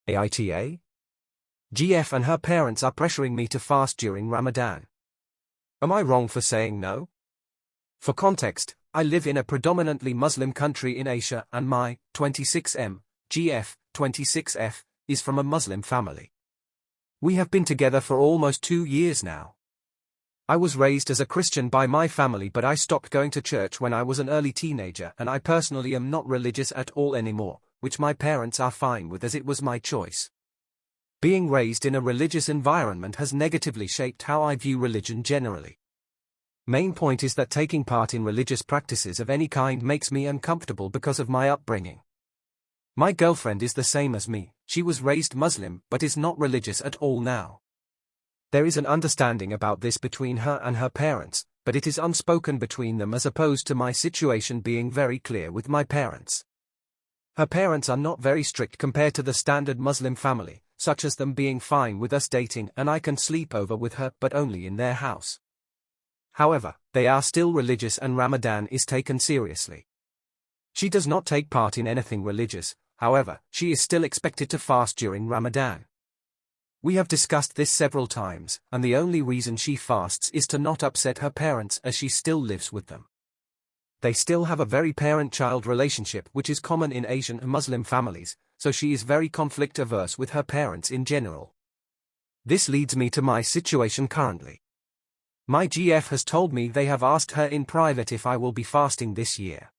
AITA? GF and her parents are pressuring me to fast during Ramadan. Am I wrong for saying no? For context, I live in a predominantly Muslim country in Asia and my 26M, GF, 26F, is from a Muslim family. We have been together for almost 2 years now. I was raised as a Christian by my family, but I stopped going to church when I was an early teenager, and I personally am not religious at all anymore, which my parents are fine with as it was my choice. Being raised in a religious environment has negatively shaped how I view religion generally. Main point is that taking part in religious practices of any kind makes me uncomfortable because of my upbringing. My girlfriend is the same as me, she was raised Muslim but is not religious at all now. There is an understanding about this between her and her parents, but it is unspoken between them as opposed to my situation being very clear with my parents. Her parents are not very strict compared to the standard Muslim family, such as them being fine with us dating and I can sleep over with her but only in their house. However, they are still religious and Ramadan is taken seriously. She does not take part in anything religious, however, she is still expected to fast during Ramadan. We have discussed this several times, and the only reason she fasts is to not upset her parents as she still lives with them. They still have a very parent-child relationship which is common in Asian and Muslim families, so she is very conflict-averse with her parents in general. This leads me to my situation currently. My GF has told me they have asked her in private if I will be fasting this year.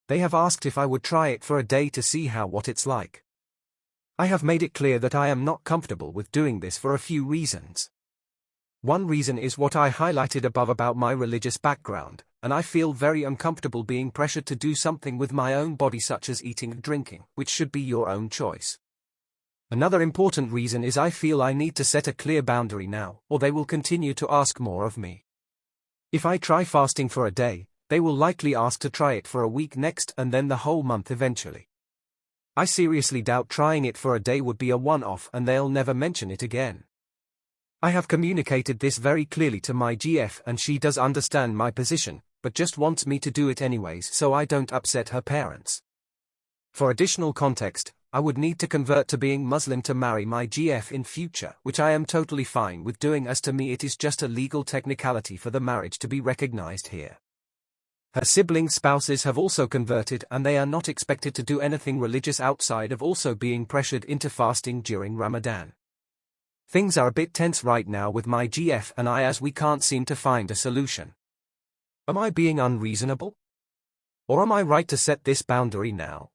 They have asked if I would try it for a day to see what it's like. I have made it clear that I am not comfortable with doing this for a few reasons. One reason is what I highlighted above about my religious background, and I feel very uncomfortable being pressured to do something with my own body such as eating and drinking, which should be your own choice. Another important reason is I feel I need to set a clear boundary now, or they will continue to ask more of me. If I try fasting for a day, they will likely ask to try it for a week next and then the whole month eventually. I seriously doubt trying it for a day would be a one-off and they'll never mention it again. I have communicated this very clearly to my GF and she does understand my position, but just wants me to do it anyways so I don't upset her parents. For additional context, I would need to convert to being Muslim to marry my GF in future, which I am totally fine with doing as to me it is just a legal technicality for the marriage to be recognized here. Her sibling spouses have also converted and they are not expected to do anything religious outside of also being pressured into fasting during Ramadan. Things are a bit tense right now with my GF and I as we can't seem to find a solution. Am I being unreasonable? Or am I right to set this boundary now?